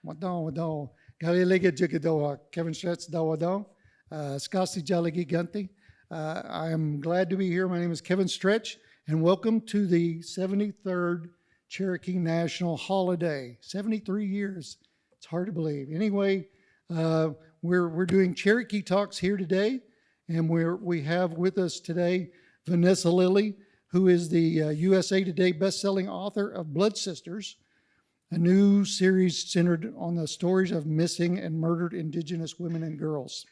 Wadon. Galilega Jigadoa. Kevin Stretz Dawadon. Skasi Jalagi Ganti. I am glad to be here. My name is Kevin Stretch, and welcome to the 73rd Cherokee National Holiday. 73 years. It's hard to believe. Anyway, we're doing Cherokee Talks here today, and we have with us today Vanessa Lillie, who is the USA Today best-selling author of Blood Sisters, a new series centered on the stories of missing and murdered Indigenous women and girls,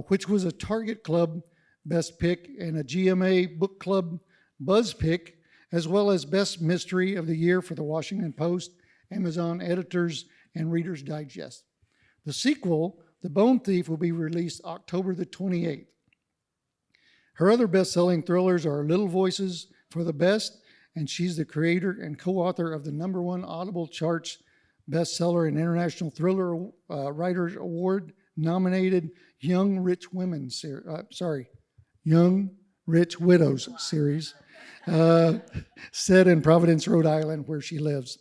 which was a Target Club Best Pick and a GMA Book Club Buzz Pick, as well as Best Mystery of the Year for the Washington Post, Amazon Editors, and Reader's Digest. The sequel, The Bone Thief, will be released October the 28th. Her other best-selling thrillers are Little Voices for the Best, and she's the creator and co-author of the #1 Audible Charts bestseller and International Thriller Writers Award nominated Young Rich Widows series, set in Providence, Rhode Island, where she lives.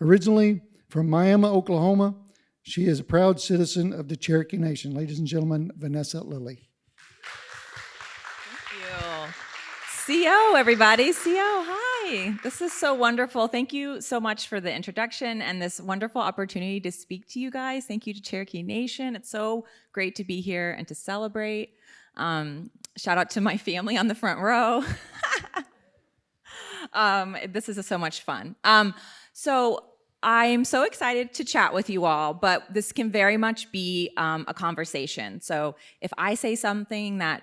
Originally from Miami, Oklahoma, she is a proud citizen of the Cherokee Nation. Ladies and gentlemen, Vanessa Lillie. CO, everybody. CO, hi. This is so wonderful. Thank you so much for the introduction and this wonderful opportunity to speak to you guys. Thank you to Cherokee Nation. It's so great to be here and to celebrate. Shout out to my family on the front row. This is so much fun. So I'm so excited to chat with you all, but this can very much be a conversation. So if I say something that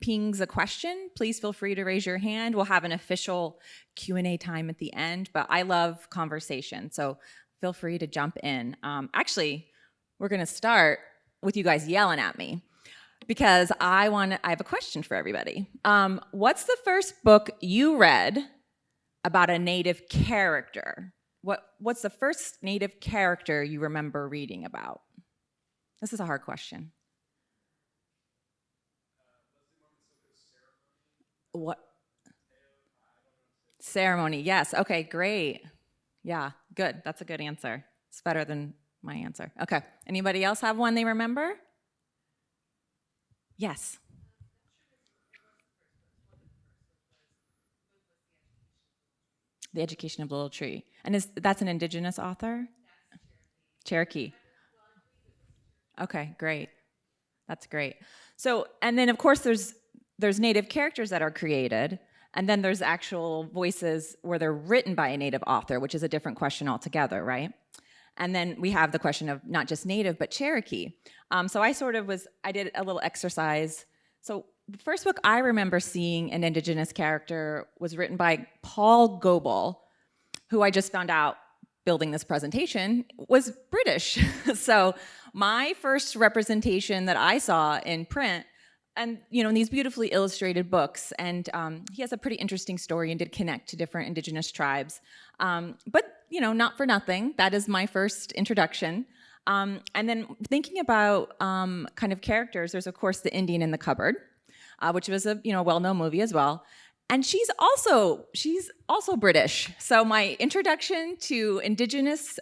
pings a question, please feel free to raise your hand. We'll have an official Q&A time at the end, but I love conversation, so feel free to jump in. Actually, we're gonna start with you guys yelling at me because I have a question for everybody. What's the first book you read about a Native character? What's the first Native character you remember reading about? This is a hard question. What? Ceremony, yes. Okay, great. Yeah, good. That's a good answer. It's better than my answer. Okay. Anybody else have one they remember? Yes. The Education of the Little Tree. And that's an Indigenous author? Cherokee. Okay, great. That's great. So, and then of course there's Native characters that are created, and then there's actual voices where they're written by a Native author, which is a different question altogether, right? And then we have the question of not just Native, but Cherokee. So I did a little exercise. So the first book I remember seeing an Indigenous character was written by Paul Goebel, who I just found out building this presentation was British. So my first representation that I saw in print, and in these beautifully illustrated books, and he has a pretty interesting story and did connect to different Indigenous tribes. But not for nothing, that is my first introduction. And then thinking about kind of characters, there's of course the Indian in the Cupboard, which was a well-known movie as well. And she's also British. So my introduction to Indigenous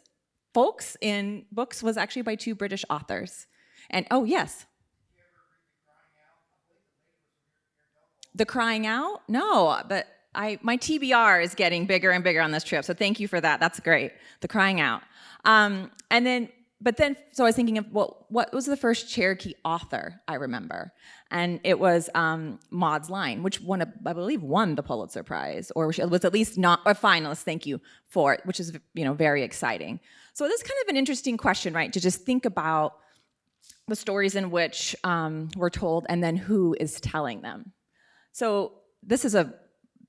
folks in books was actually by 2 British authors. And oh yes. The Crying Out? No, but my TBR is getting bigger and bigger on this trip, so thank you for that. That's great. The Crying Out. So I was thinking of what was the first Cherokee author I remember, and it was Maud's Line, which I believe won the Pulitzer Prize, or was at least not a finalist. Thank you for it, which is very exciting. So this is kind of an interesting question, right? To just think about the stories in which we're told, and then who is telling them. So this is a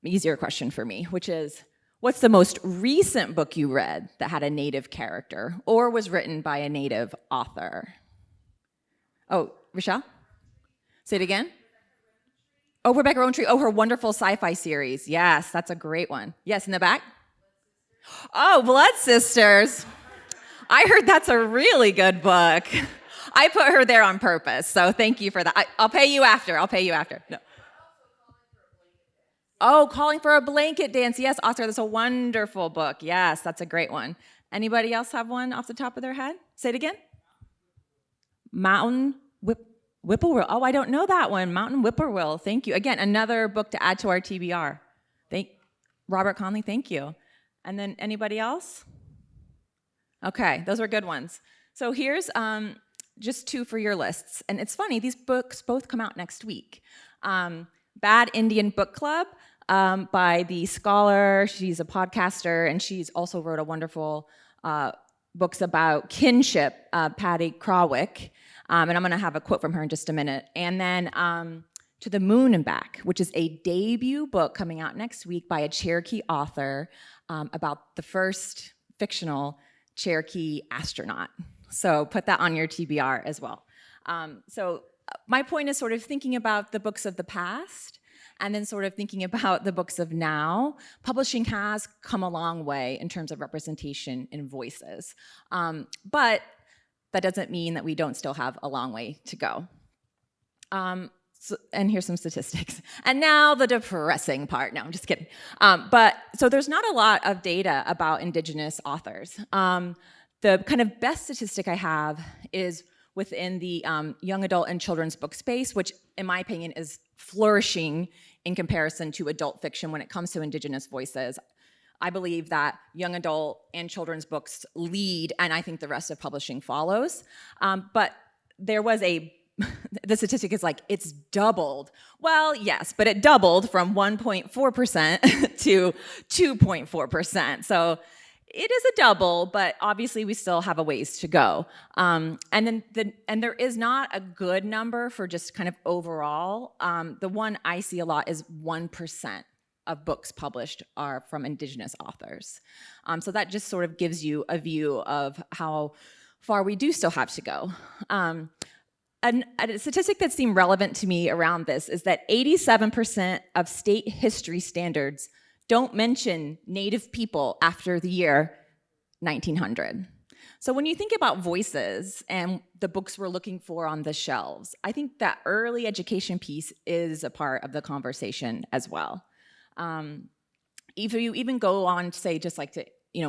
easier question for me, which is, what's the most recent book you read that had a Native character or was written by a Native author? Oh, Rochelle? Say it again? Oh, Rebecca Rowntree. Oh, her wonderful sci-fi series. Yes, that's a great one. Yes, in the back? Oh, Blood Sisters. I heard that's a really good book. I put her there on purpose, so thank you for that. I'll pay you after. No. Oh, Calling for a Blanket Dance. Yes, Oscar, that's a wonderful book. Yes, that's a great one. Anybody else have one off the top of their head? Say it again. Mountain Whippoorwill. Oh, I don't know that one. Mountain Whippoorwill. Thank you. Again, another book to add to our TBR. Robert Conley, thank you. And then anybody else? Okay, those are good ones. So here's just 2 for your lists. And it's funny, these books both come out next week. Bad Indian Book Club by the scholar. She's a podcaster, and she's also wrote a wonderful books about kinship, Patty Krawick. And I'm going to have a quote from her in just a minute. And then To the Moon and Back, which is a debut book coming out next week by a Cherokee author about the first fictional Cherokee astronaut. So put that on your TBR as well. So my point is sort of thinking about the books of the past and then sort of thinking about the books of now. Publishing has come a long way in terms of representation and voices. But that doesn't mean that we don't still have a long way to go. And here's some statistics. And now the depressing part. No, I'm just kidding. So there's not a lot of data about Indigenous authors. The kind of best statistic I have is within the young adult and children's book space, which in my opinion is flourishing in comparison to adult fiction when it comes to Indigenous voices. I believe that young adult and children's books lead, and I think the rest of publishing follows. But there was the statistic is like, it's doubled. Well, yes, but it doubled from 1.4% to 2.4%. So it is a double, but obviously we still have a ways to go. And there is not a good number for just kind of overall. The one I see a lot is 1% of books published are from Indigenous authors. So that just sort of gives you a view of how far we do still have to go. A statistic that seemed relevant to me around this is that 87% of state history standards don't mention Native people after the year 1900. So when you think about voices and the books we're looking for on the shelves, I think that early education piece is a part of the conversation as well. If you even go on, say, just like to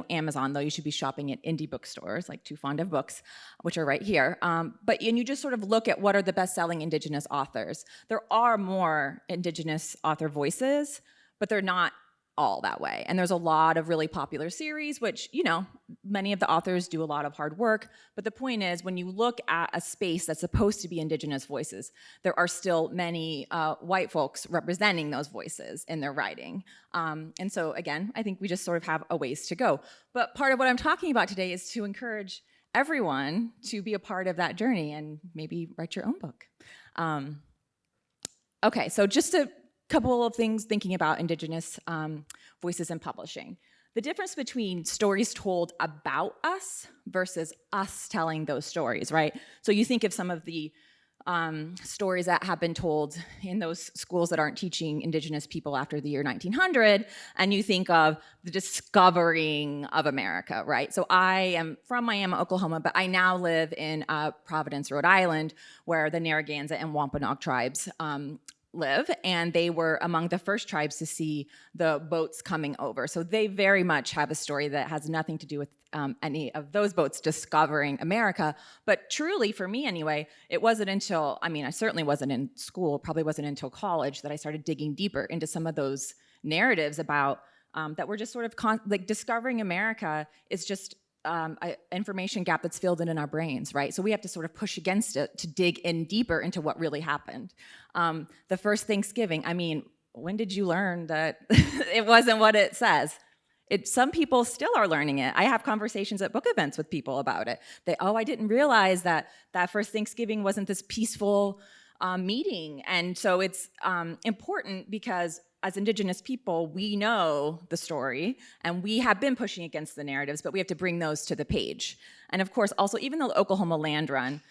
Amazon, though you should be shopping at indie bookstores like Too Fond of Books, which are right here. And you just sort of look at what are the best-selling Indigenous authors. There are more Indigenous author voices, but they're not all that way. And there's a lot of really popular series, which, many of the authors do a lot of hard work. But the point is, when you look at a space that's supposed to be Indigenous voices, there are still many white folks representing those voices in their writing. And so, again, I think we just sort of have a ways to go. But part of what I'm talking about today is to encourage everyone to be a part of that journey and maybe write your own book. Okay, so just a couple of things thinking about Indigenous voices in publishing. The difference between stories told about us versus us telling those stories, right? So you think of some of the stories that have been told in those schools that aren't teaching Indigenous people after the year 1900, and you think of the discovering of America, right? So I am from Miami, Oklahoma, but I now live in Providence, Rhode Island, where the Narragansett and Wampanoag tribes live, and they were among the first tribes to see the boats coming over. So they very much have a story that has nothing to do with any of those boats discovering America. But truly, for me anyway, it wasn't until, I certainly wasn't in school, probably wasn't until college that I started digging deeper into some of those narratives about that were just sort of like discovering America is just an information gap that's filled in our brains, right? So we have to sort of push against it to dig in deeper into what really happened. The first Thanksgiving, when did you learn that it wasn't what it says? Some people still are learning it. I have conversations at book events with people about it. I didn't realize that first Thanksgiving wasn't this peaceful meeting. And so it's important because as Indigenous people, we know the story, and we have been pushing against the narratives, but we have to bring those to the page. And of course, also, even though the Oklahoma Land Run,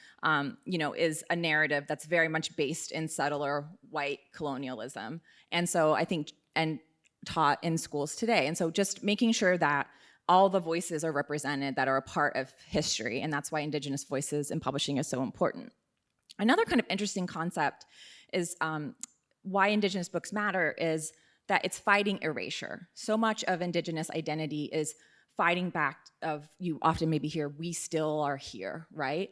is a narrative that's very much based in settler white colonialism, and so I think, and taught in schools today. And so just making sure that all the voices are represented that are a part of history, and that's why Indigenous voices in publishing is so important. Another kind of interesting concept is why Indigenous books matter is that it's fighting erasure. So much of Indigenous identity is fighting back of, you often maybe hear, we still are here, right?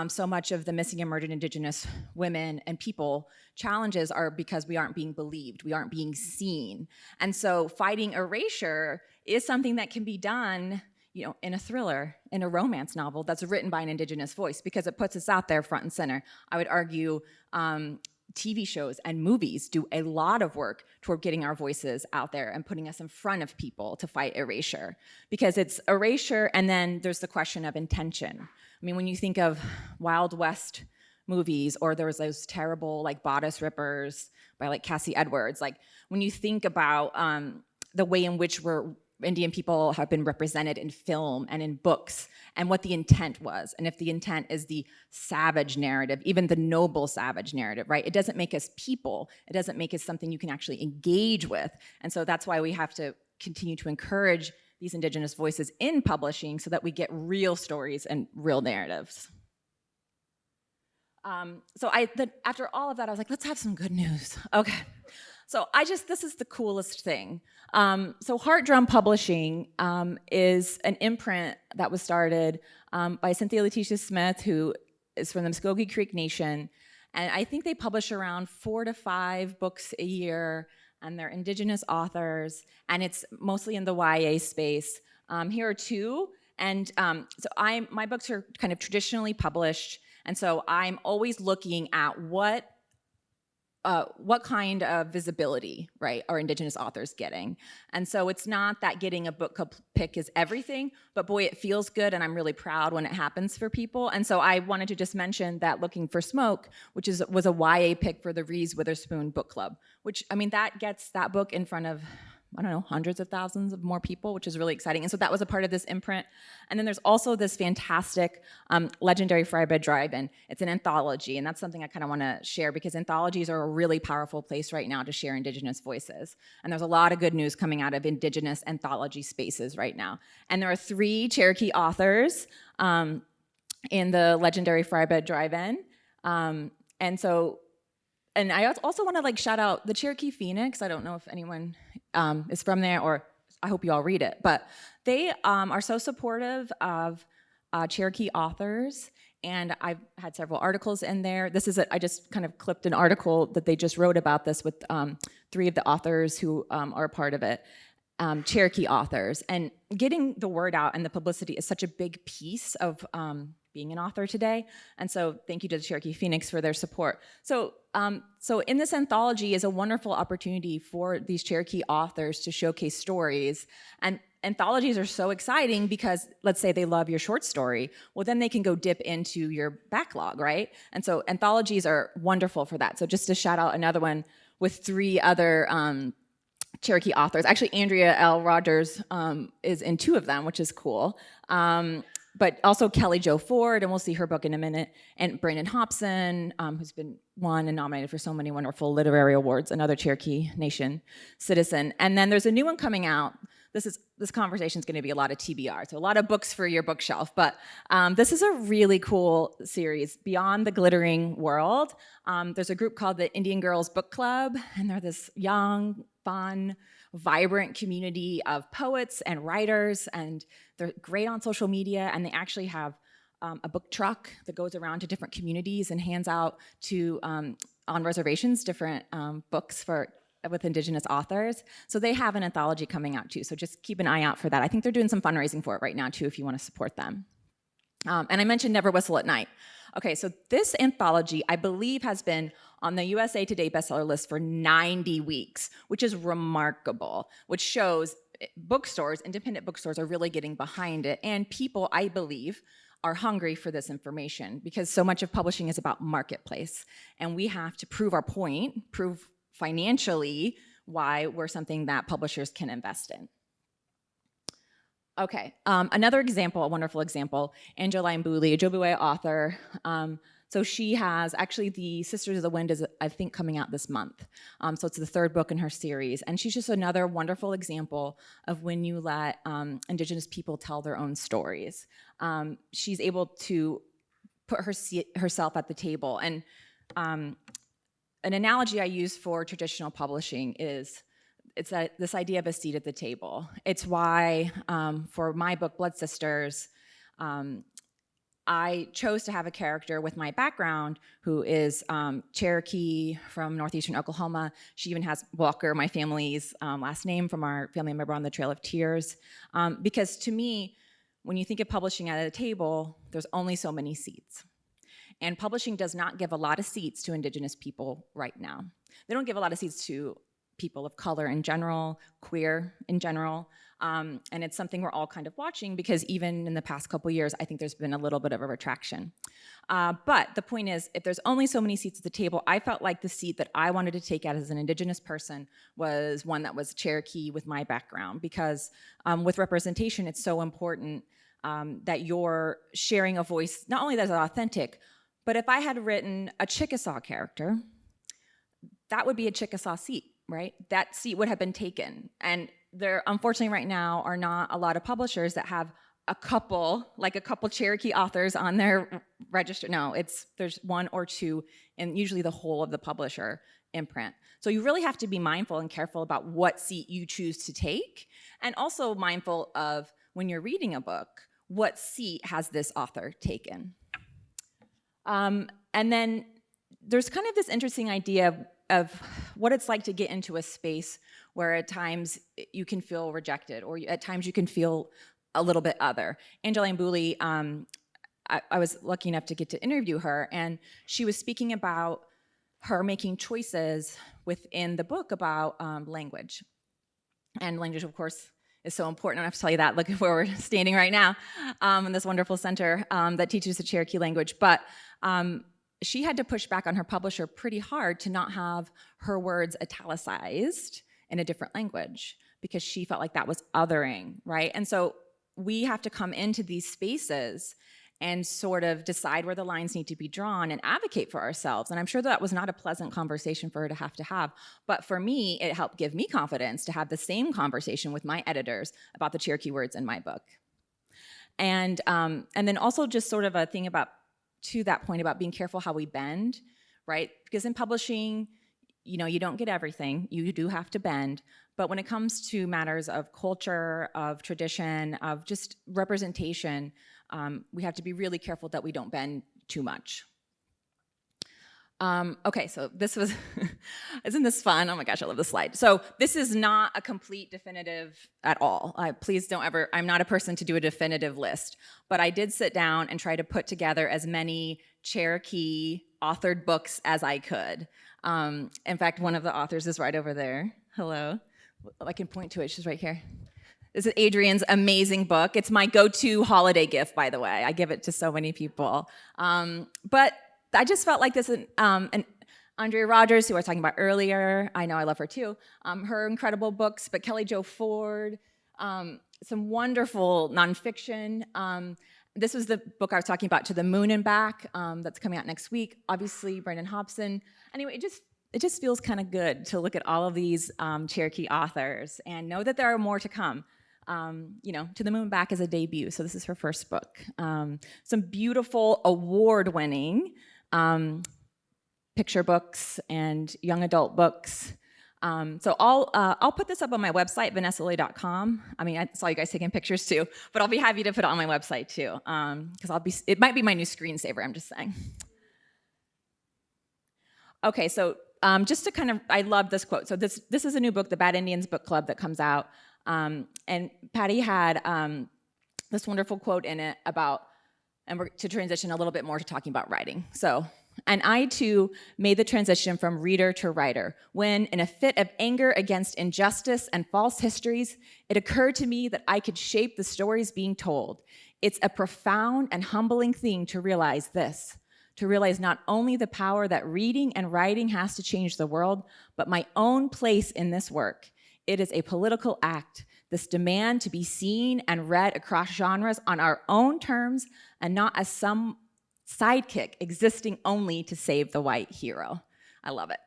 So much of the missing emergent Indigenous women and people challenges are because we aren't being believed, we aren't being seen. And so fighting erasure is something that can be done, in a thriller, in a romance novel that's written by an Indigenous voice, because it puts us out there front and center. I would argue TV shows and movies do a lot of work toward getting our voices out there and putting us in front of people to fight erasure, because it's erasure, and then there's the question of intention. I mean, when you think of Wild West movies, or there was those terrible like Bodice Rippers by like Cassie Edwards, like when you think about the way in which Indian people have been represented in film and in books, and what the intent was. And if the intent is the savage narrative, even the noble savage narrative, right? It doesn't make us people. It doesn't make us something you can actually engage with. And so that's why we have to continue to encourage these Indigenous voices in publishing so that we get real stories and real narratives. So after all of that, I was like, let's have some good news. Okay. So this is the coolest thing. So Heart Drum Publishing is an imprint that was started by Cynthia Letitia Smith, who is from the Muskogee Creek Nation. And I think they publish around 4 to 5 books a year, and they're Indigenous authors, and it's mostly in the YA space. Here are 2, and so my books are kind of traditionally published, and so I'm always looking at what kind of visibility, right, are Indigenous authors getting? And so it's not that getting a book club pick is everything, but boy, it feels good, and I'm really proud when it happens for people. And so I wanted to just mention that Looking for Smoke, which was a YA pick for the Reese Witherspoon Book Club, which, I mean, that gets that book in front of, I don't know, hundreds of thousands of more people, which is really exciting. And so that was a part of this imprint. And then there's also this fantastic Legendary Friedbed Drive-In. It's an anthology, and that's something I kind of want to share, because anthologies are a really powerful place right now to share Indigenous voices. And there's a lot of good news coming out of Indigenous anthology spaces right now. And there are 3 Cherokee authors in the Legendary Friedbed Drive-In. And I also want to like shout out the Cherokee Phoenix. I don't know if anyone is from there, or I hope you all read it, but they are so supportive of Cherokee authors, and I've had several articles in there. I just kind of clipped an article that they just wrote about this with 3 of the authors who are a part of it, Cherokee authors. And getting the word out and the publicity is such a big piece of being an author today. And so thank you to the Cherokee Phoenix for their support. So in this anthology is a wonderful opportunity for these Cherokee authors to showcase stories. And anthologies are so exciting because let's say they love your short story, well then they can go dip into your backlog, right? And so anthologies are wonderful for that. So just to shout out another one with 3 other Cherokee authors. Actually, Andrea L. Rogers is in 2 of them, which is cool. But also Kelly Jo Ford, and we'll see her book in a minute, and Brandon Hobson, who's been won and nominated for so many wonderful literary awards, another Cherokee Nation citizen. And then there's a new one coming out. This conversation is going to be a lot of TBR, so a lot of books for your bookshelf. But this is a really cool series, Beyond the Glittering World. There's a group called the Indian Girls Book Club, and they're this young, fun, vibrant community of poets and writers, and they're great on social media, and they actually have a book truck that goes around to different communities and hands out to on reservations different books with Indigenous authors. So they have an anthology coming out too, so just keep an eye out for that. I think they're doing some fundraising for it right now too, if you want to support them. And I mentioned Never Whistle at Night. Okay, so this anthology, I believe, has been on the USA Today bestseller list for 90 weeks, which is remarkable, which shows bookstores, independent bookstores, are really getting behind it. And people, I believe, are hungry for this information, because so much of publishing is about marketplace. And we have to prove our point, prove financially why we're something that publishers can invest in. Okay, another example, a wonderful example, Angeline Booley, a Ojibwe author. So she has, actually the Sisters of the Wind is, I think, coming out this month. So it's the 3rd book in her series. And she's just another wonderful example of when you let Indigenous people tell their own stories. She's able to put herself at the table. And an analogy I use for traditional publishing is, it's this idea of a seat at the table. It's why for my book, Blood Sisters, I chose to have a character with my background who is Cherokee from northeastern Oklahoma. She even has Walker, my family's last name, from our family member on the Trail of Tears. Because to me, when you think of publishing at a table, there's only so many seats. And publishing does not give a lot of seats to Indigenous people right now. They don't give a lot of seats to people of color in general, queer in general. And it's something we're all kind of watching because even in the past couple years, I think there's been a little bit of a retraction. But the point is, if there's only so many seats at the table, I felt like the seat that I wanted to take out as an Indigenous person was one that was Cherokee with my background, because with representation, it's so important that you're sharing a voice, not only that's authentic, but if I had written a Chickasaw character, that would be a Chickasaw seat, right? That seat would have been taken. And there, unfortunately, right now are not a lot of publishers that have a couple Cherokee authors on their register. No, there's one or two, and usually the whole of the publisher imprint. So you really have to be mindful and careful about what seat you choose to take, and also mindful of, when you're reading a book, what seat has this author taken? And then there's kind of this interesting idea of what it's like to get into a space where at times you can feel rejected, or at times you can feel a little bit other. Angeline Booley, I was lucky enough to get to interview her, and she was speaking about her making choices within the book about language. And language, of course, is so important. I don't have to tell you that. Look at where we're standing right now in this wonderful center that teaches the Cherokee language. But she had to push back on her publisher pretty hard to not have her words italicized in a different language, because she felt like that was othering, right? And so we have to come into these spaces and sort of decide where the lines need to be drawn and advocate for ourselves. And I'm sure that was not a pleasant conversation for her to have. But for me, it helped give me confidence to have the same conversation with my editors about the Cherokee words in my book. And then also just sort of a thing about, to that point, about being careful how we bend, right? Because in publishing, you don't get everything. You do have to bend. But when it comes to matters of culture, of tradition, of just representation, we have to be really careful that we don't bend too much. Okay, so this was, isn't this fun? Oh my gosh, I love this slide. So this is not a complete definitive at all. Please don't ever, I'm not a person to do a definitive list, but I did sit down and try to put together as many Cherokee authored books as I could. In fact, one of the authors is right over there. Hello. I can point to it, she's right here. This is Adrian's amazing book. It's my go-to holiday gift, by the way. I give it to so many people. But I just felt like this, and Andrea Rogers, who I was talking about earlier, I know I love her too, her incredible books, but Kelly Jo Ford, some wonderful nonfiction. This was the book I was talking about, To the Moon and Back, that's coming out next week. Obviously, Brendan Hobson. Anyway, it just feels kind of good to look at all of these Cherokee authors and know that there are more to come. To the Moon and Back is a debut, so this is her first book. Some beautiful award-winning picture books and young adult books. So I'll put this up on my website, vanessalillie.com. I mean, I saw you guys taking pictures too, but I'll be happy to put it on my website too, because it might be my new screensaver, I'm just saying. Okay, so just to kind of, I love this quote. So this is a new book, the Bad Indians Book Club, that comes out. And Patty had this wonderful quote in it about, and we're to transition a little bit more to talking about writing. So, and I too made the transition from reader to writer when, in a fit of anger against injustice and false histories, it occurred to me that I could shape the stories being told. It's a profound and humbling thing to realize this, to realize not only the power that reading and writing has to change the world, but my own place in this work. It is a political act, this demand to be seen and read across genres on our own terms and not as some sidekick existing only to save the white hero. I love it.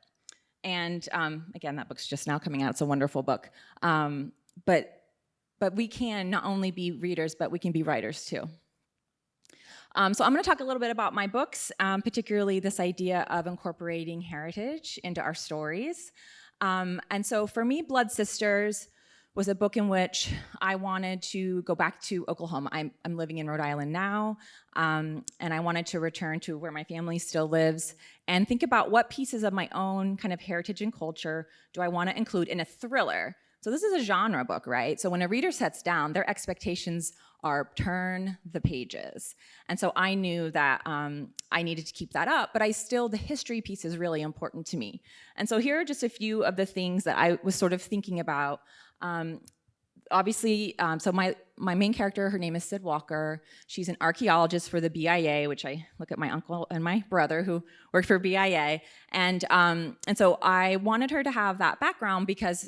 And again, that book's just now coming out. It's a wonderful book. But we can not only be readers, but we can be writers too. So I'm going to talk a little bit about my books, particularly this idea of incorporating heritage into our stories. And so for me, Blood Sisters was a book in which I wanted to go back to Oklahoma. I'm living in Rhode Island now, and I wanted to return to where my family still lives and think about what pieces of my own kind of heritage and culture do I want to include in a thriller. So this is a genre book, right? So when a reader sits down, their expectations are turn the pages. And so I knew that I needed to keep that up, but the history piece is really important to me. And so here are just a few of the things that I was sort of thinking about. Obviously, so my main character, her name is Sid Walker. She's an archaeologist for the BIA, which I look at my uncle and my brother who worked for BIA. And so I wanted her to have that background because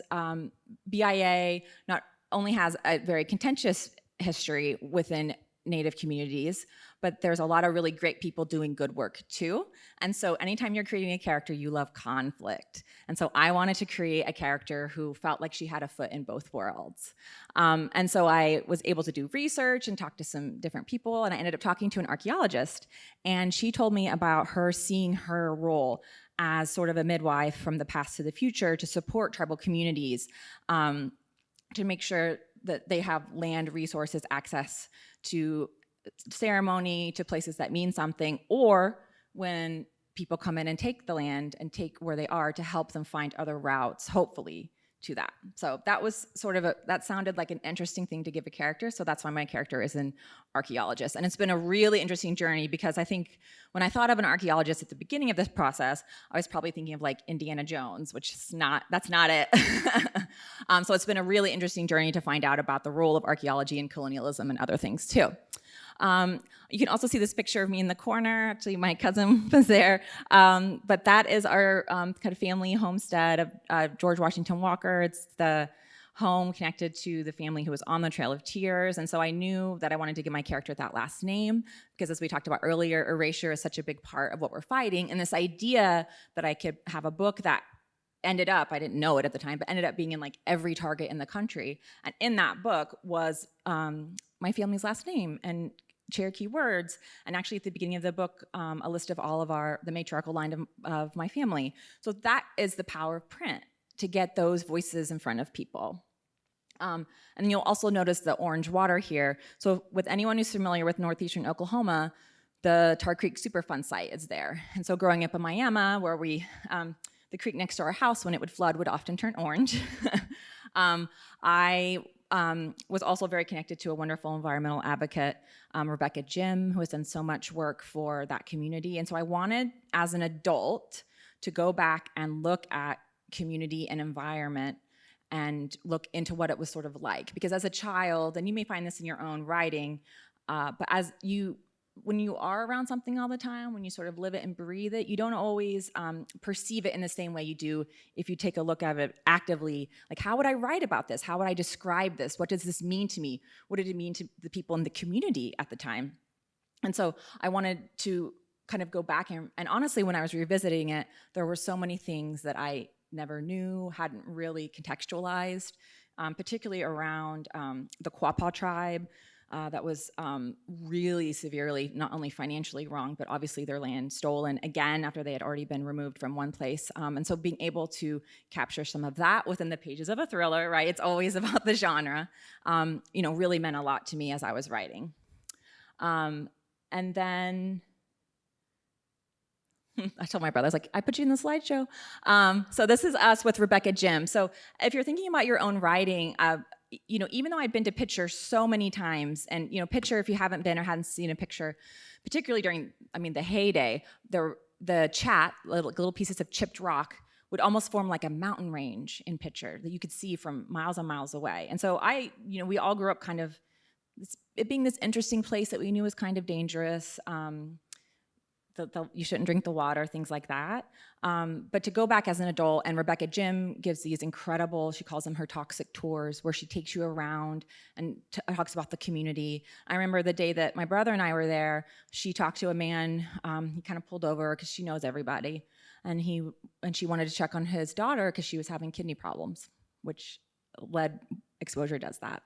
BIA not only has a very contentious history within Native communities, but there's a lot of really great people doing good work too. And so anytime you're creating a character, you love conflict. And so I wanted to create a character who felt like she had a foot in both worlds. And so I was able to do research and talk to some different people, and I ended up talking to an archaeologist, and she told me about her seeing her role as sort of a midwife from the past to the future to support tribal communities, to make sure that they have land resources, access to ceremony, to places that mean something, or when people come in and take the land and take where they are, to help them find other routes, hopefully, to that. So that was sort of that sounded like an interesting thing to give a character, so that's why my character is an archaeologist. And it's been a really interesting journey because I think when I thought of an archaeologist at the beginning of this process, I was probably thinking of like Indiana Jones, which is that's not it. So it's been a really interesting journey to find out about the role of archaeology and colonialism and other things too. You can also see this picture of me in the corner. Actually, my cousin was there. But that is our kind of family homestead of George Washington Walker. It's the home connected to the family who was on the Trail of Tears. And so I knew that I wanted to give my character that last name because, as we talked about earlier, erasure is such a big part of what we're fighting. And this idea that I could have a book that ended up, I didn't know it at the time, but ended up being in like every Target in the country. And in that book was my family's last name and Cherokee words, and actually at the beginning of the book, a list of all of the matriarchal line of my family. So that is the power of print, to get those voices in front of people. And you'll also notice the orange water here. So with anyone who's familiar with northeastern Oklahoma, the Tar Creek Superfund site is there. And so growing up in Miami, where the creek next to our house, when it would flood, would often turn orange. I was also very connected to a wonderful environmental advocate, Rebecca Jim, who has done so much work for that community. And so I wanted, as an adult, to go back and look at community and environment and look into what it was sort of like. Because as a child, and you may find this in your own writing, but when you are around something all the time, when you sort of live it and breathe it, you don't always perceive it in the same way you do if you take a look at it actively. Like, how would I write about this? How would I describe this? What does this mean to me? What did it mean to the people in the community at the time? And so I wanted to kind of go back and honestly, when I was revisiting it, there were so many things that I never knew, hadn't really contextualized, particularly around the Quapaw tribe. That was really severely, not only financially wrong, but obviously their land stolen again after they had already been removed from one place. And so being able to capture some of that within the pages of a thriller, right? It's always about the genre, really meant a lot to me as I was writing. And then I told my brother, I was like, I put you in the slideshow. So this is us with Rebecca Jim. So if you're thinking about your own writing, even though I'd been to Picture so many times, and Picture, if you haven't been or hadn't seen a Picture, particularly during, the heyday, the chat, little pieces of chipped rock would almost form like a mountain range in Picture that you could see from miles and miles away. And so we all grew up kind of it being this interesting place that we knew was kind of dangerous. You shouldn't drink the water, things like that. But to go back as an adult, and Rebecca Jim gives these incredible, she calls them her toxic tours, where she takes you around and talks about the community. I remember the day that my brother and I were there, she talked to a man, he kind of pulled over because she knows everybody, and she wanted to check on his daughter because she was having kidney problems, which lead exposure does that.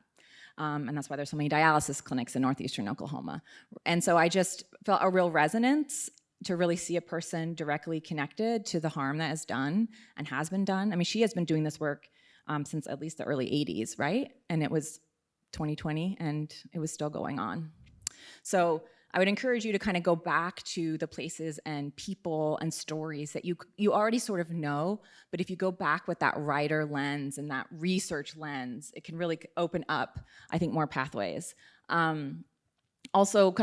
And that's why there's so many dialysis clinics in northeastern Oklahoma. And so I just felt a real resonance to really see a person directly connected to the harm that is done and has been done. I mean, she has been doing this work since at least the early 80s, right? And it was 2020 and it was still going on. So I would encourage you to kind of go back to the places and people and stories that you already sort of know, but if you go back with that writer lens and that research lens, it can really open up, I think, more pathways. Also,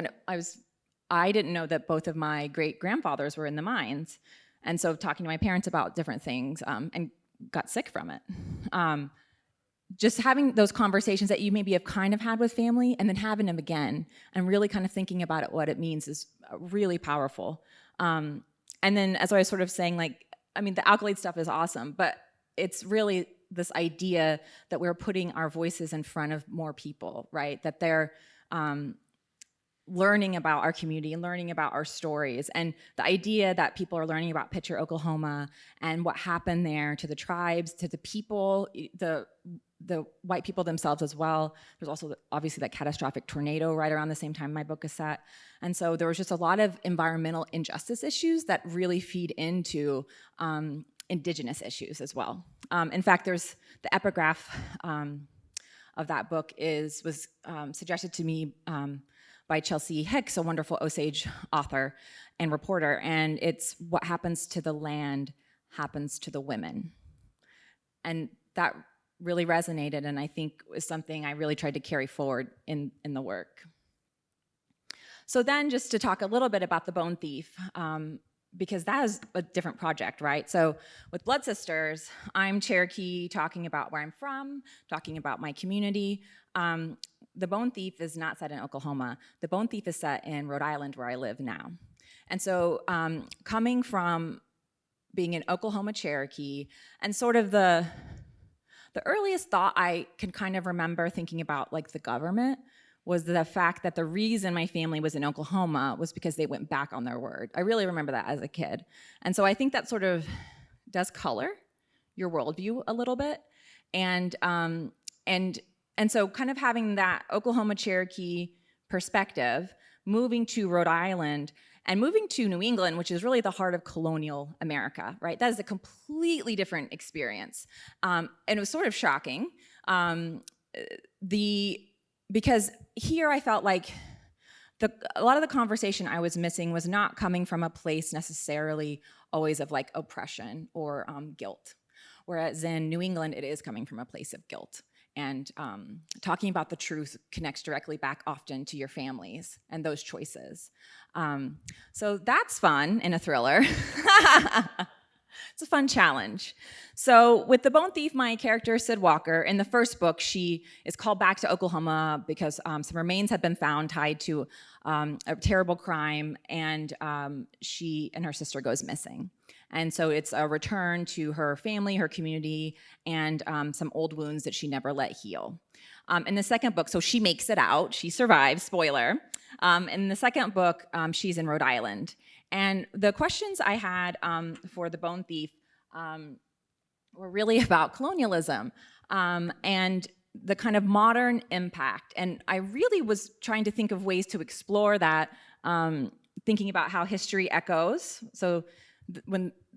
I didn't know that both of my great-grandfathers were in the mines, and so talking to my parents about different things and got sick from it. Just having those conversations that you maybe have kind of had with family and then having them again and really kind of thinking about it, what it means is really powerful. And then as I was sort of saying, like, I mean, the accolade stuff is awesome, but it's really this idea that we're putting our voices in front of more people, right? That they're learning about our community and learning about our stories, and the idea that people are learning about Pitcher, Oklahoma, and what happened there to the tribes, to the people, the white people themselves as well. There's also obviously that catastrophic tornado right around the same time my book is set. And so there was just a lot of environmental injustice issues that really feed into indigenous issues as well. In fact, there's the epigraph of that book was suggested to me by Chelsea Hicks, a wonderful Osage author and reporter, and it's what happens to the land happens to the women. And that really resonated, and I think was something I really tried to carry forward in the work. So then just to talk a little bit about The Bone Thief, because that is a different project, right? So with Blood Sisters, I'm Cherokee, talking about where I'm from, talking about my community. The Bone Thief is not set in Oklahoma. The Bone Thief is set in Rhode Island, where I live now. And so coming from being an Oklahoma Cherokee, and sort of the earliest thought I can kind of remember thinking about, like, the government was the fact that the reason my family was in Oklahoma was because they went back on their word. I really remember that as a kid. And so I think that sort of does color your worldview a little bit. And so kind of having that Oklahoma Cherokee perspective, moving to Rhode Island, and moving to New England, which is really the heart of colonial America, right? That is a completely different experience. And it was sort of shocking. Because here I felt like a lot of the conversation I was missing was not coming from a place necessarily always of like oppression or guilt. Whereas in New England, it is coming from a place of guilt. And talking about the truth connects directly back often to your families and those choices. So that's fun in a thriller. It's a fun challenge. So with The Bone Thief, my character, Sid Walker, in the first book, she is called back to Oklahoma because some remains had been found tied to a terrible crime, and she and her sister goes missing. And so it's a return to her family, her community, and some old wounds that she never let heal. In the second book, so she makes it out, she survives, spoiler. In the second book, she's in Rhode Island. And the questions I had for The Bone Thief were really about colonialism and the kind of modern impact. And I really was trying to think of ways to explore that, thinking about how history echoes. So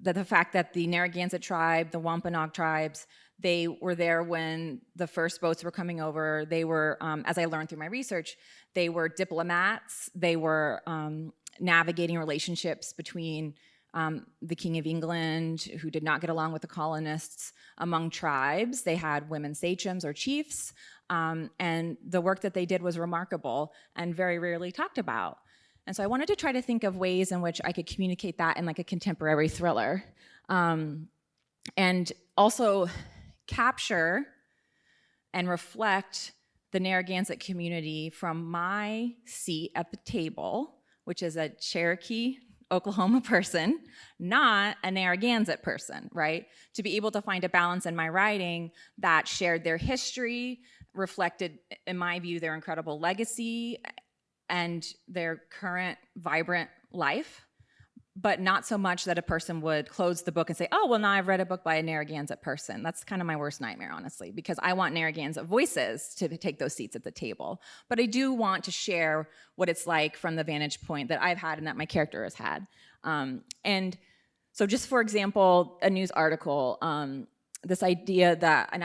the fact that the Narragansett tribe, the Wampanoag tribes, they were there when the first boats were coming over. They were, as I learned through my research, they were diplomats. They were navigating relationships between the King of England, who did not get along with the colonists, among tribes. They had women sachems or chiefs, and the work that they did was remarkable and very rarely talked about. And so I wanted to try to think of ways in which I could communicate that in like a contemporary thriller, and also capture and reflect the Narragansett community from my seat at the table, which is a Cherokee, Oklahoma person, not a Narragansett person, right? To be able to find a balance in my writing that shared their history, reflected, in my view, their incredible legacy and their current vibrant life, but not so much that a person would close the book and say, oh, well, now I've read a book by a Narragansett person. That's kind of my worst nightmare, honestly, because I want Narragansett voices to take those seats at the table. But I do want to share what it's like from the vantage point that I've had and that my character has had. And so just for example, a news article, this idea that, and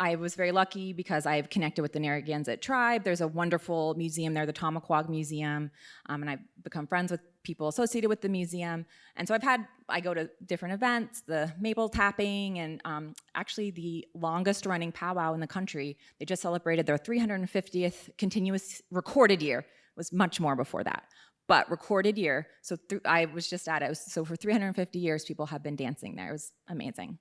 I was very lucky because I've connected with the Narragansett tribe. There's a wonderful museum there, the Tomaquag Museum, and I've become friends with people associated with the museum. And so I go to different events, the maple tapping, and actually the longest running powwow in the country. They just celebrated their 350th continuous recorded year. It was much more before that. But recorded year, so I was just at it. So for 350 years, people have been dancing there. It was amazing.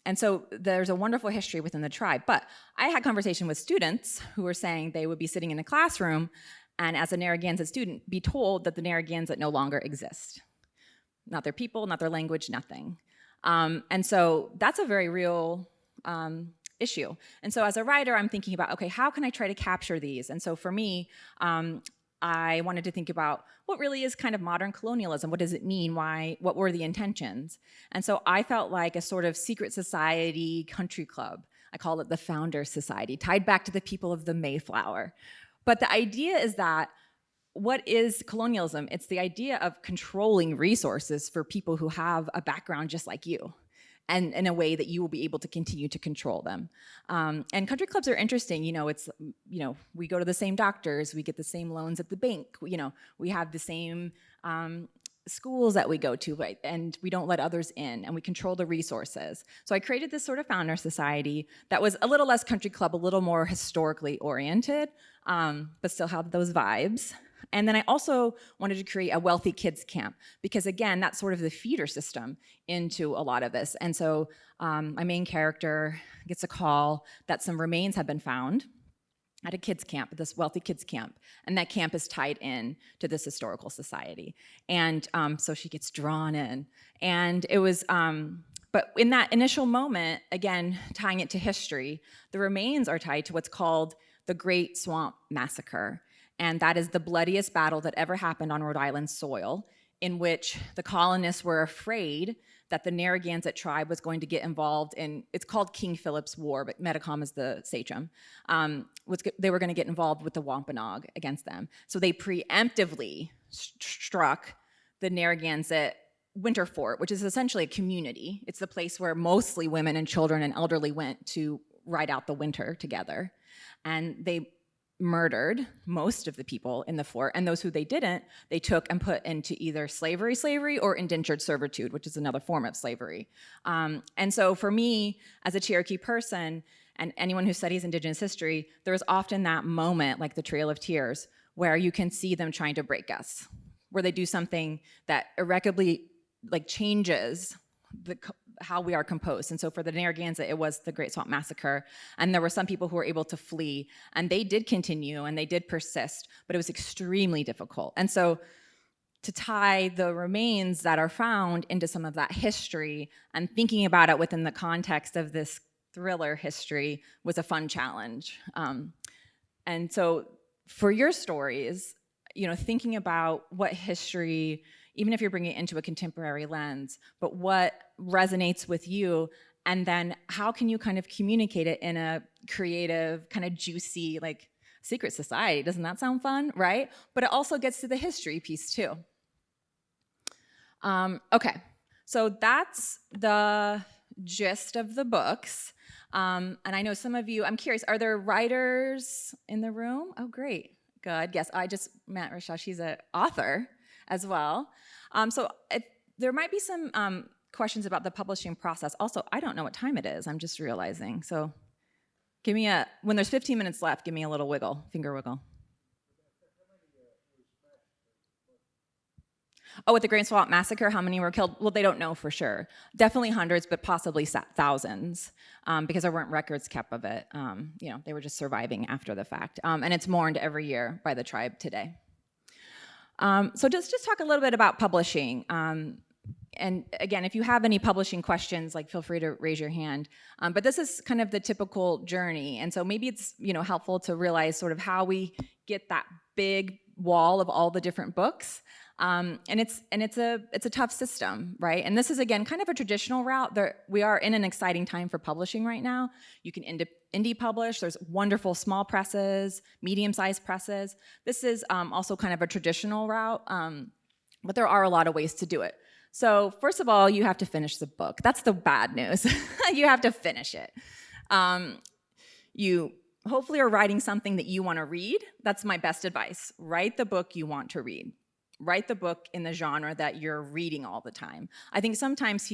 And so there's a wonderful history within the tribe. But I had conversation with students who were saying they would be sitting in a classroom and as a Narragansett student, be told that the Narragansett no longer exist. Not their people, not their language, nothing. And so that's a very real issue. And so as a writer, I'm thinking about, okay, how can I try to capture these? And so for me, I wanted to think about what really is kind of modern colonialism. What does it mean? Why? What were the intentions? And so I felt like a sort of secret society country club. I call it the Founders Society, tied back to the people of the Mayflower. But the idea is that what is colonialism? It's the idea of controlling resources for people who have a background just like you, and in a way that you will be able to continue to control them. And country clubs are interesting. We go to the same doctors, we get the same loans at the bank. We have the same schools that we go to, right? And we don't let others in, and we control the resources. So I created this sort of founder society that was a little less country club, a little more historically oriented, but still had those vibes. And then I also wanted to create a wealthy kids camp because, again, that's sort of the feeder system into a lot of this. And so my main character gets a call that some remains have been found at a kids camp, this wealthy kids camp, and that camp is tied in to this historical society. And so she gets drawn in. And it was, but in that initial moment, again, tying it to history, the remains are tied to what's called the Great Swamp Massacre. And that is the bloodiest battle that ever happened on Rhode Island soil, in which the colonists were afraid that the Narragansett tribe was going to get involved in, it's called King Philip's War, but Metacom is the sachem. They were going to get involved with the Wampanoag against them. So they preemptively struck the Narragansett Winter Fort, which is essentially a community. It's the place where mostly women and children and elderly went to ride out the winter together. And they murdered most of the people in the fort, and those who they didn't, they took and put into either slavery, or indentured servitude, which is another form of slavery. And so for me, as a Cherokee person, and anyone who studies Indigenous history, there's often that moment, like the Trail of Tears, where you can see them trying to break us, where they do something that irreparably changes how we are composed. And so for the Narragansett, it was the Great Swamp Massacre. And there were some people who were able to flee, and they did continue and they did persist, but it was extremely difficult. And so to tie the remains that are found into some of that history and thinking about it within the context of this thriller history was a fun challenge. And so for your stories, thinking about what history, even if you're bringing it into a contemporary lens, but what resonates with you, and then how can you kind of communicate it in a creative, kind of juicy, like secret society? Doesn't that sound fun, right? But it also gets to the history piece too. Okay, so that's the gist of the books. And I know some of you, I'm curious, are there writers in the room? Oh, great, good. Yes, I just met Rochelle, she's an author as well. So there might be some questions about the publishing process. Also, I don't know what time it is, I'm just realizing. So give me when there's 15 minutes left, give me a little wiggle, finger wiggle. Oh, at the Great Swamp Massacre, how many were killed? Well, they don't know for sure. Definitely hundreds, but possibly thousands, because there weren't records kept of it. They were just surviving after the fact. And it's mourned every year by the tribe today. So just talk a little bit about publishing. And again, if you have any publishing questions, feel free to raise your hand. But this is kind of the typical journey. And so maybe it's, helpful to realize sort of how we get that big wall of all the different books. And it's a tough system, right? And this is, again, kind of a traditional route. We are in an exciting time for publishing right now. You can indie publish. There's wonderful small presses, medium-sized presses. This is also kind of a traditional route, but there are a lot of ways to do it. So first of all, you have to finish the book. That's the bad news. You have to finish it. You hopefully are writing something that you want to read. That's my best advice. Write the book you want to read. Write the book in the genre that you're reading all the time. I think sometimes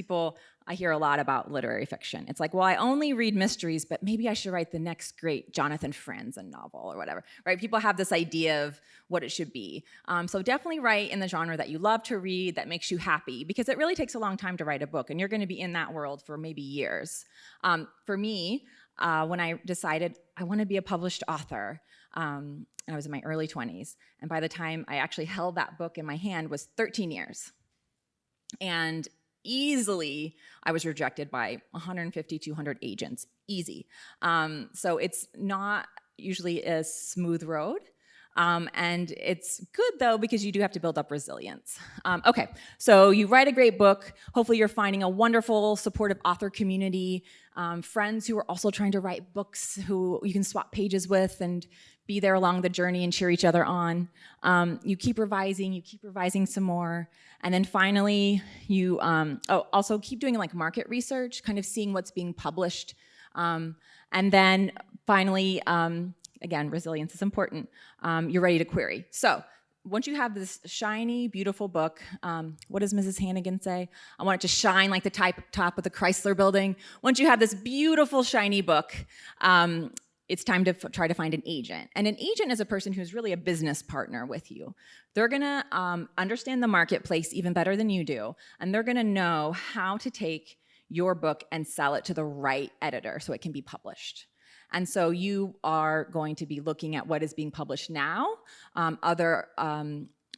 I hear a lot about literary fiction. It's like, well, I only read mysteries, but maybe I should write the next great Jonathan Franzen novel or whatever, right? People have this idea of what it should be. So definitely write in the genre that you love to read, that makes you happy, because it really takes a long time to write a book, and you're going to be in that world for maybe years. For me, when I decided I want to be a published author, I was in my early 20s, and by the time I actually held that book in my hand was 13 years. And easily, I was rejected by 150, 200 agents, easy. So it's not usually a smooth road. And it's good, though, because you do have to build up resilience. Okay, so you write a great book. Hopefully you're finding a wonderful, supportive author community, friends who are also trying to write books who you can swap pages with and be there along the journey and cheer each other on. You keep revising some more. And then finally, you also keep doing like market research, kind of seeing what's being published. And then finally, again, resilience is important. You're ready to query. So once you have this shiny, beautiful book, what does Mrs. Hannigan say? I want it to shine like the top of the Chrysler building. Once you have this beautiful, shiny book, it's time to try to find an agent. And an agent is a person who's really a business partner with you. They're gonna understand the marketplace even better than you do, and they're gonna know how to take your book and sell it to the right editor so it can be published. And so you are going to be looking at what is being published now,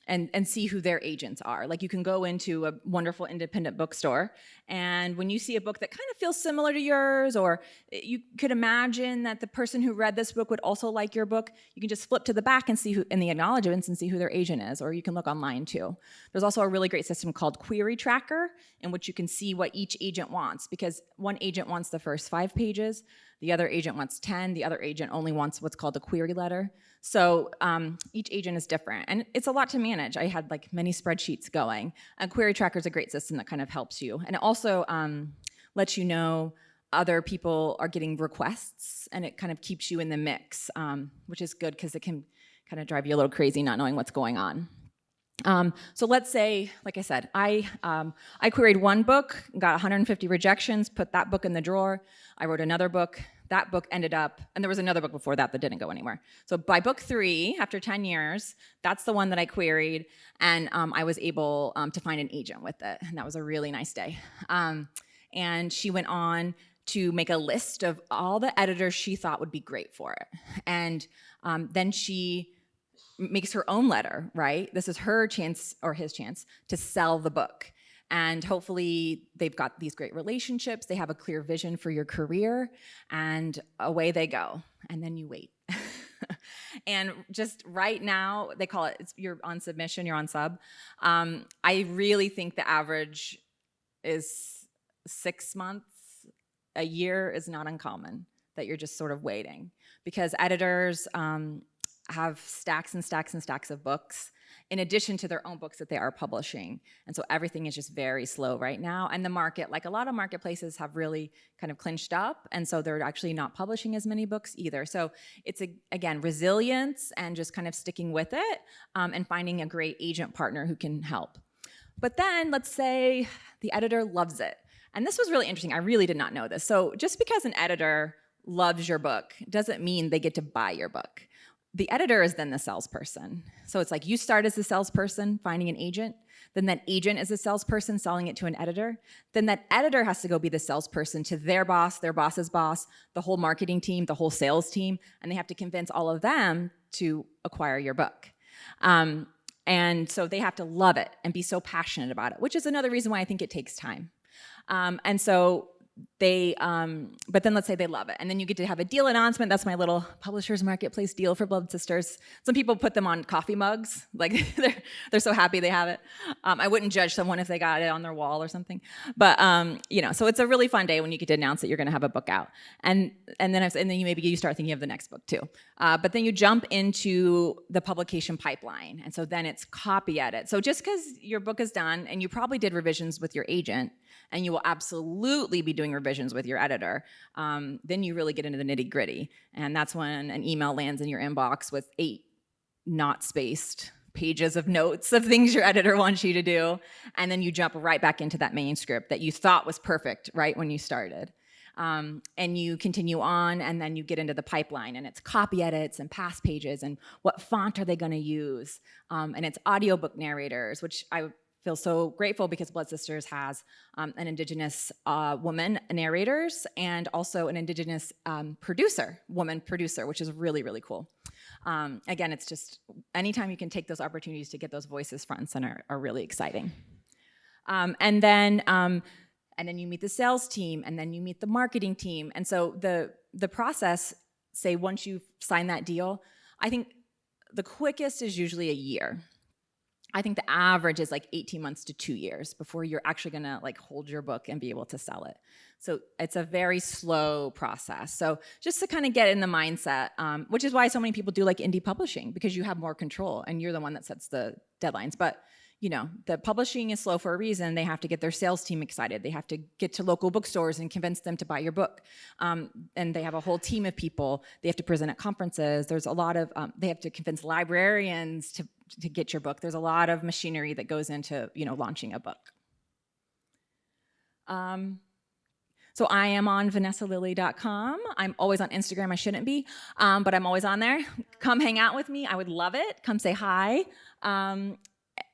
and see who their agents are. Like, you can go into a wonderful independent bookstore, and when you see a book that kind of feels similar to yours, or you could imagine that the person who read this book would also like your book, you can just flip to the back and see who in the acknowledgments and see who their agent is, or you can look online too. There's also a really great system called Query Tracker, in which you can see what each agent wants, because one agent wants the first 5 pages, the other agent wants 10, the other agent only wants what's called a query letter. So each agent is different, and it's a lot to manage. I had like many spreadsheets going. And Query Tracker is a great system that kind of helps you. And it also lets you know other people are getting requests, and it kind of keeps you in the mix, which is good because it can kind of drive you a little crazy not knowing what's going on. So let's say, like I said, I queried one book, got 150 rejections, put that book in the drawer. I wrote another book. That book ended up, and there was another book before that didn't go anywhere. So by book 3, after 10 years, that's the one that I queried, and I was able to find an agent with it, and that was a really nice day. And she went on to make a list of all the editors she thought would be great for it. And then she makes her own letter, right? This is her chance, or his chance, to sell the book. And hopefully they've got these great relationships, they have a clear vision for your career, and away they go. And then you wait. And just right now, they call it, you're on submission, you're on sub. I really think the average is 6 months. A year is not uncommon, that you're just sort of waiting. Because editors have stacks and stacks and stacks of books in addition to their own books that they are publishing. And so everything is just very slow right now. And the market, like a lot of marketplaces, have really kind of clinched up. And so they're actually not publishing as many books either. So it's, again, resilience and just kind of sticking with it, and finding a great agent partner who can help. But then let's say the editor loves it. And this was really interesting. I really did not know this. So just because an editor loves your book doesn't mean they get to buy your book. The editor is then the salesperson. So it's like you start as the salesperson finding an agent, then that agent is a salesperson selling it to an editor, then that editor has to go be the salesperson to their boss's boss, the whole marketing team, the whole sales team, and they have to convince all of them to acquire your book. And so they have to love it and be so passionate about it, which is another reason why I think it takes time. And so but then let's say they love it, and then you get to have a deal announcement. That's my little publishers marketplace deal for Blood Sisters. Some people put them on coffee mugs, like they're so happy they have it. I wouldn't judge someone if they got it on their wall or something, but so it's a really fun day when you get to announce that you're going to have a book out, and then you start thinking of the next book too. But then you jump into the publication pipeline, and so then it's copy edit. So just because your book is done, and you probably did revisions with your agent, and you will absolutely be doing revisions with your editor, then you really get into the nitty gritty. And that's when an email lands in your inbox with 8 not spaced pages of notes of things your editor wants you to do. And then you jump right back into that manuscript that you thought was perfect right when you started. And you continue on, and then you get into the pipeline, and it's copy edits and past pages and what font are they going to use. And it's audiobook narrators, which I feel so grateful because Blood Sisters has an Indigenous woman narrators and also an Indigenous woman producer, which is really, really cool. Again, it's just anytime you can take those opportunities to get those voices front and center are really exciting. And then you meet the sales team, and then you meet the marketing team. And so the process, say once you sign that deal, I think the quickest is usually a year. I think the average is like 18 months to 2 years before you're actually gonna like hold your book and be able to sell it. So it's a very slow process. So just to kind of get in the mindset, which is why so many people do like indie publishing, because you have more control and you're the one that sets the deadlines. But the publishing is slow for a reason. They have to get their sales team excited. They have to get to local bookstores and convince them to buy your book. And they have a whole team of people. They have to present at conferences. There's a lot of, they have to convince librarians to get your book. There's a lot of machinery that goes into, launching a book. So I am on VanessaLillie.com. I'm always on Instagram. I shouldn't be, but I'm always on there. Come hang out with me. I would love it. Come say hi.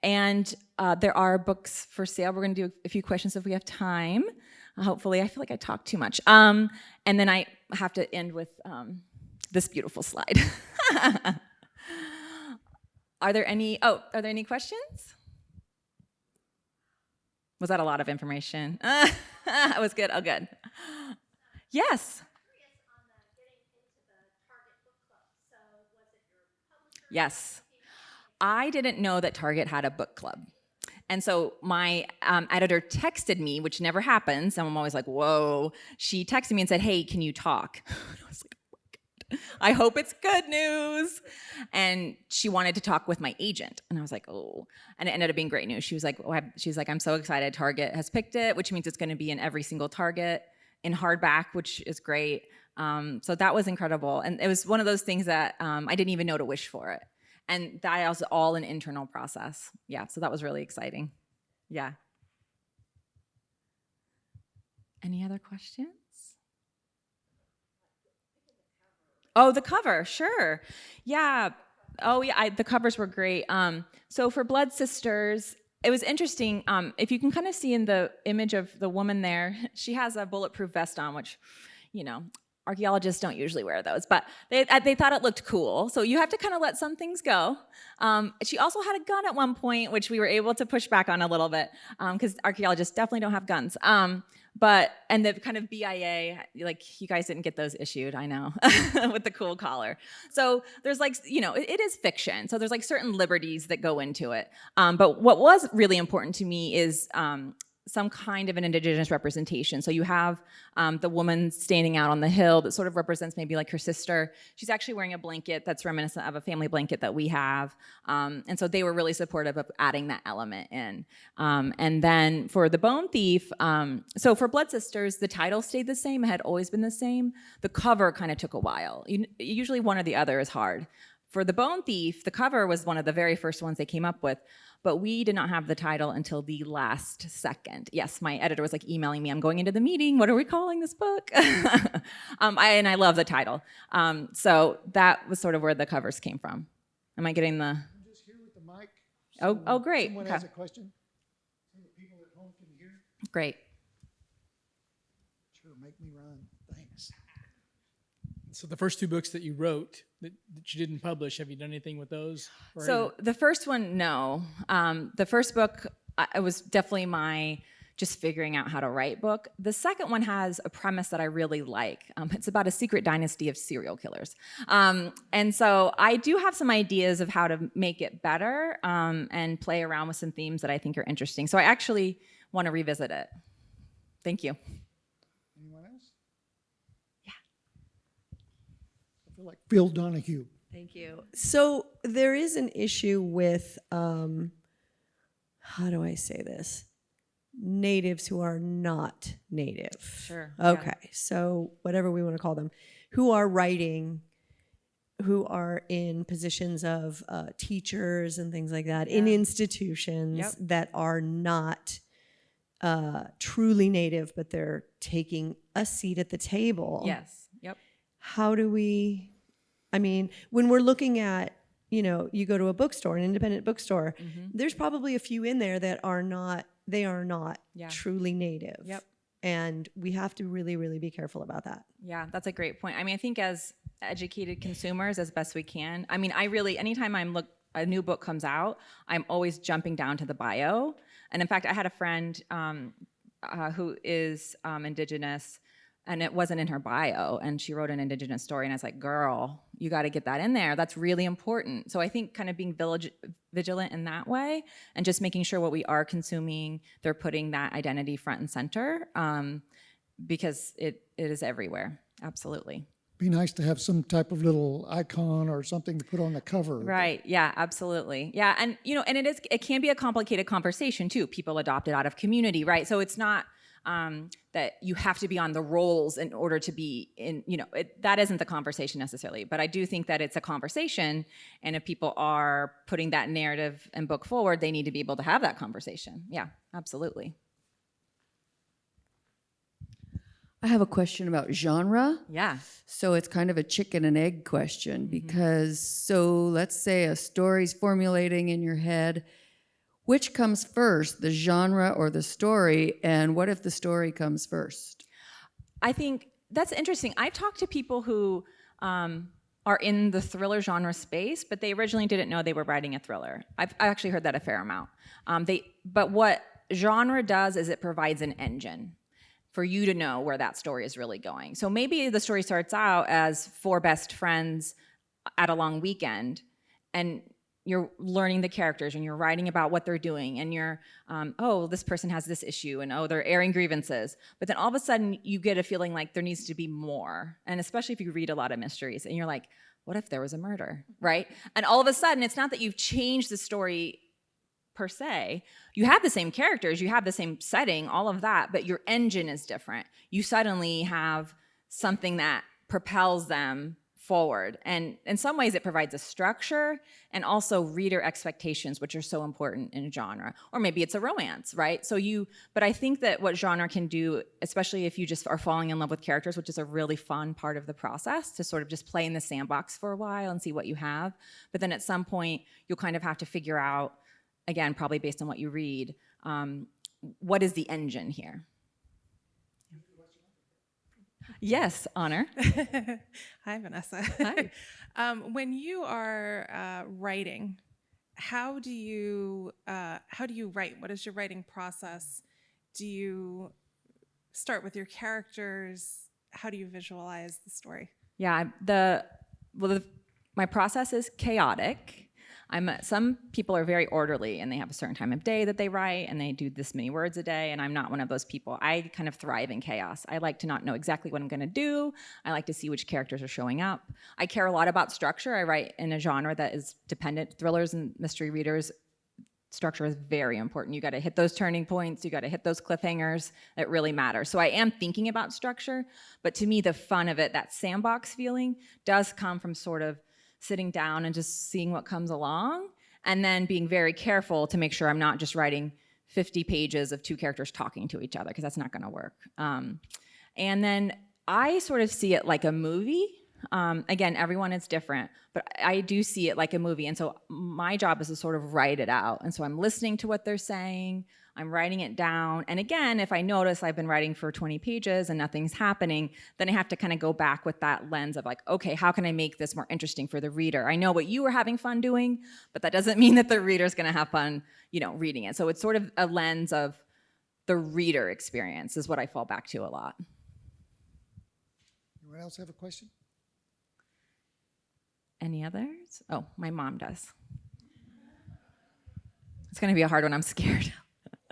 And there are books for sale. We're going to do a few questions if we have time. Hopefully, I feel like I talk too much. And then I have to end with this beautiful slide. Are there any questions? Was that a lot of information? It was good. Oh, good. Yes. Yes. I didn't know that Target had a book club. And so my editor texted me, which never happens. And I'm always like, whoa. She texted me and said, hey, can you talk? I was like, oh my God. I hope it's good news. And she wanted to talk with my agent. And I was like, oh. And it ended up being great news. She was like, I'm so excited Target has picked it, which means it's going to be in every single Target in hardback, which is great. So that was incredible. And it was one of those things that I didn't even know to wish for it. And that was all an internal process. Yeah, so that was really exciting. Yeah. Any other questions? Oh, the cover, sure. Yeah. Oh, yeah, the covers were great. So for Blood Sisters, it was interesting. If you can kind of see in the image of the woman there, she has a bulletproof vest on, which, archaeologists don't usually wear those, but they thought it looked cool. So you have to kind of let some things go. She also had a gun at one point, which we were able to push back on a little bit, because archaeologists definitely don't have guns. And the kind of BIA, like you guys didn't get those issued, I know, with the cool collar. So there's it is fiction. So there's certain liberties that go into it. But what was really important to me is some kind of an Indigenous representation. So you have the woman standing out on the hill that sort of represents maybe like her sister. She's actually wearing a blanket that's reminiscent of a family blanket that we have. And so they were really supportive of adding that element in. And then for the Bone Thief, so for Blood Sisters, the title stayed the same. It had always been the same. The cover kind of took a while. Usually one or the other is hard. For the Bone Thief, the cover was one of the very first ones they came up with, but we did not have the title until the last second. Yes, my editor was emailing me, I'm going into the meeting, what are we calling this book? And I love the title. So that was sort of where the covers came from. Am I getting the... I'm just here with the mic. Oh, great. Someone has a question? Some of the people at home can hear? Great. Sure, make me run. Thanks. So the first 2 books that you wrote that you didn't publish, have you done anything with those? So the first one, no. The first book, it was definitely my just figuring out how to write book. The second one has a premise that I really like. It's about a secret dynasty of serial killers. And so I do have some ideas of how to make it better and play around with some themes that I think are interesting. So I actually want to revisit it. Thank you. Anyone else? Yeah. I feel like Phil Donahue. Thank you. So there is an issue with, how do I say this? Natives who are not native. Sure. Okay. Yeah. So whatever we want to call them, who are writing, who are in positions of teachers and things like that, in institutions that are not truly native, but they're taking a seat at the table. Yes. Yep. How do we, I mean, when we're looking at, you know, you go to a bookstore, an independent bookstore, there's probably a few in there that are not, they are not truly native. Yep. And we have to really, really be careful about that. Yeah, that's a great point. I mean, I think as educated consumers, as best we can, I mean, I really, anytime a new book comes out, I'm always jumping down to the bio. And in fact, I had a friend who is Indigenous, and it wasn't in her bio, and she wrote an Indigenous story, and I was like, girl, you got to get that in there. That's really important. So I think kind of being vigilant in that way, and just making sure what we are consuming, they're putting that identity front and center, because it is everywhere. Absolutely. Be nice to have some type of little icon or something to put on the cover. Right. Yeah, absolutely. Yeah. And, you know, and it can be a complicated conversation too. People adopt it out of community, right? So it's not that you have to be on the rolls in order to be in, you know, that isn't the conversation necessarily. But I do think that it's a conversation. And if people are putting that narrative and book forward, they need to be able to have that conversation. Yeah, absolutely. I have a question about genre. Yeah. So it's kind of a chicken and egg question because, so let's say a story's formulating in your head. Which comes first, the genre or the story? And what if the story comes first? I think that's interesting. I've talked to people who are in the thriller genre space, but they originally didn't know they were writing a thriller. I actually heard that a fair amount. But what genre does is it provides an engine for you to know where that story is really going. So maybe the story starts out as four best friends at a long weekend, and you're learning the characters and you're writing about what they're doing, and you're, oh, this person has this issue, and oh, they're airing grievances. But then all of a sudden you get a feeling like there needs to be more. And especially if you read a lot of mysteries and you're like, what if there was a murder, right? And all of a sudden it's not that you've changed the story per se. You have the same characters, you have the same setting, all of that, but your engine is different. You suddenly have something that propels them forward. And in some ways it provides a structure and also reader expectations, which are so important in genre. Or maybe it's a romance, right? But I think that what genre can do, especially if you just are falling in love with characters, which is a really fun part of the process, to sort of just play in the sandbox for a while and see what you have. But then at some point you'll kind of have to figure out, again, probably based on what you read, what is the engine here? Yes, Honor. Hi, Vanessa. Hi. When you are writing, how do you write? What is your writing process? Do you start with your characters? How do you visualize the story? Yeah, my process is chaotic. Some people are very orderly and they have a certain time of day that they write and they do this many words a day, and I'm not one of those people. I kind of thrive in chaos. I like to not know exactly what I'm going to do. I like to see which characters are showing up. I care a lot about structure. I write in a genre that is dependent. Thrillers and mystery readers, structure is very important. You got to hit those turning points. You got to hit those cliffhangers. That really matters. So I am thinking about structure, but to me, the fun of it, that sandbox feeling, does come from sort of sitting down and just seeing what comes along, and then being very careful to make sure I'm not just writing 50 pages of two characters talking to each other, because that's not going to work. And then I sort of see it like a movie. Again, everyone is different, but I do see it like a movie. And so my job is to sort of write it out. And so I'm listening to what they're saying. I'm writing it down. And again, if I notice I've been writing for 20 pages and nothing's happening, then I have to kind of go back with that lens of like, okay, how can I make this more interesting for the reader? I know what you were having fun doing, but that doesn't mean that the reader's going to have fun, reading it. So it's sort of a lens of, the reader experience is what I fall back to a lot. Anyone else have a question? Any others? Oh, my mom does. It's going to be a hard one. I'm scared.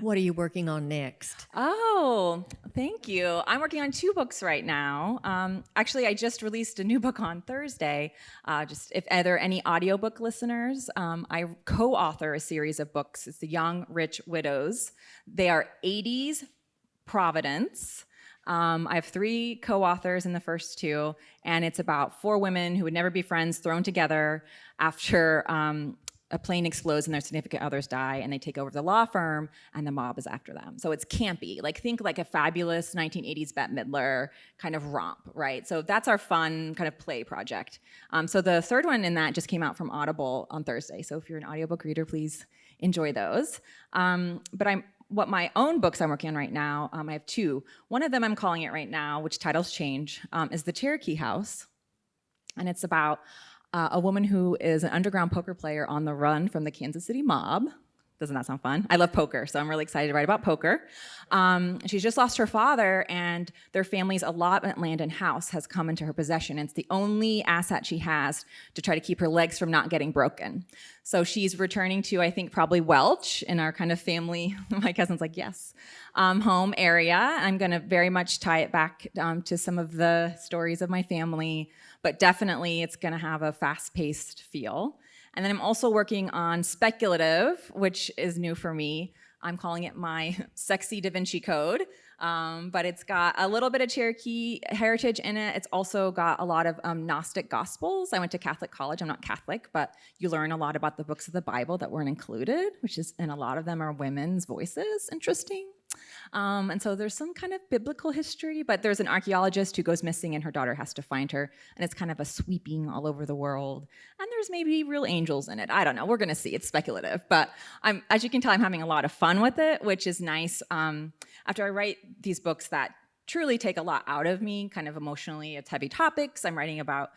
What are you working on next? Oh, thank you. I'm working on 2 books right now. Actually, I just released a new book on Thursday. Just if there are any audiobook listeners, I co-author a series of books. It's The Young Rich Widows. They are 80s Providence. I have 3 co-authors in the first 2, and it's about 4 women who would never be friends thrown together after a plane explodes and their significant others die, and they take over the law firm, and the mob is after them. So it's campy. Like, think like a fabulous 1980s Bette Midler kind of romp, right? So that's our fun kind of play project. So the 3rd one in that just came out from Audible on Thursday. So if you're an audiobook reader, please enjoy those. What my own books I'm working on right now, I have 2. One of them I'm calling it right now, which titles change, is The Cherokee House. And it's about a woman who is an underground poker player on the run from the Kansas City mob. Doesn't that sound fun? I love poker, so I'm really excited to write about poker. She's just lost her father, and their family's allotment land and house has come into her possession. It's the only asset she has to try to keep her legs from not getting broken. So she's returning to, I think, probably Welch in our kind of family, my cousin's like, yes, home area. I'm gonna very much tie it back to some of the stories of my family, but definitely it's gonna have a fast-paced feel. And then I'm also working on speculative, which is new for me. I'm calling it my sexy Da Vinci Code, but it's got a little bit of Cherokee heritage in it. It's also got a lot of Gnostic Gospels. I went to Catholic college. I'm not Catholic, but you learn a lot about the books of the Bible that weren't included, and a lot of them are women's voices. Interesting. And so there's some kind of biblical history, but there's an archaeologist who goes missing and her daughter has to find her, and it's kind of a sweeping all over the world. And there's maybe real angels in it. I don't know. We're going to see. It's speculative, but as you can tell, I'm having a lot of fun with it, which is nice. After I write these books that truly take a lot out of me, kind of emotionally, it's heavy topics. I'm writing about,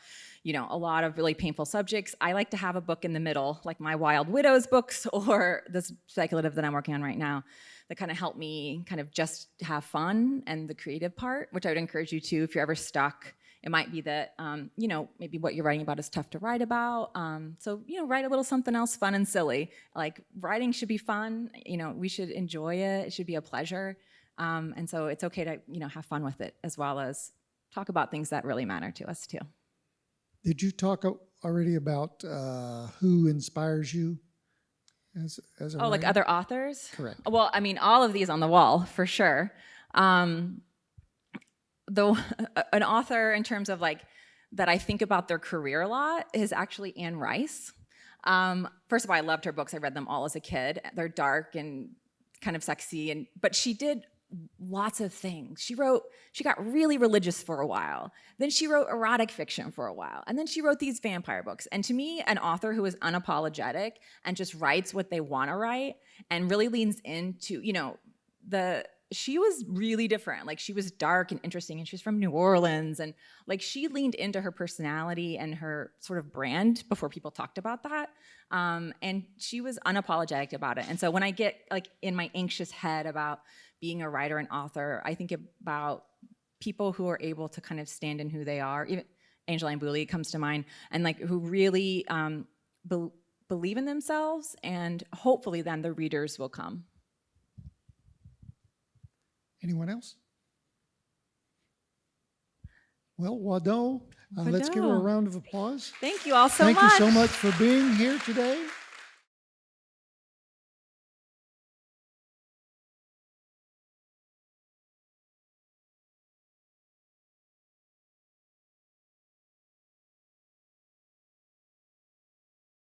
a lot of really painful subjects. I like to have a book in the middle, like my Wild Widows books or this speculative that I'm working on right now, that kind of help me kind of just have fun and the creative part, which I would encourage you to if you're ever stuck. It might be that, maybe what you're writing about is tough to write about. So, write a little something else fun and silly. Like, writing should be fun. We should enjoy it. It should be a pleasure. And so it's okay to, have fun with it, as well as talk about things that really matter to us too. Did you talk already about who inspires you as a writer? Like other authors? Correct. Well, all of these on the wall, for sure. An author in terms of that I think about their career a lot is actually Anne Rice. First of all, I loved her books. I read them all as a kid. They're dark and kind of sexy, but she did lots of things. She got really religious for a while. Then she wrote erotic fiction for a while. And then she wrote these vampire books. And to me, an author who is unapologetic and just writes what they want to write and really leans into, she was really different. She was dark and interesting, and she was from New Orleans, and she leaned into her personality and her sort of brand before people talked about that. And she was unapologetic about it. And so when I get in my anxious head about being a writer and author, I think about people who are able to kind of stand in who they are. Even Angeline Boulley comes to mind, and who really believe in themselves, and hopefully then the readers will come. Anyone else? Well, Wado, let's give her a round of applause. Thank you all so much. Thank you so much for being here today.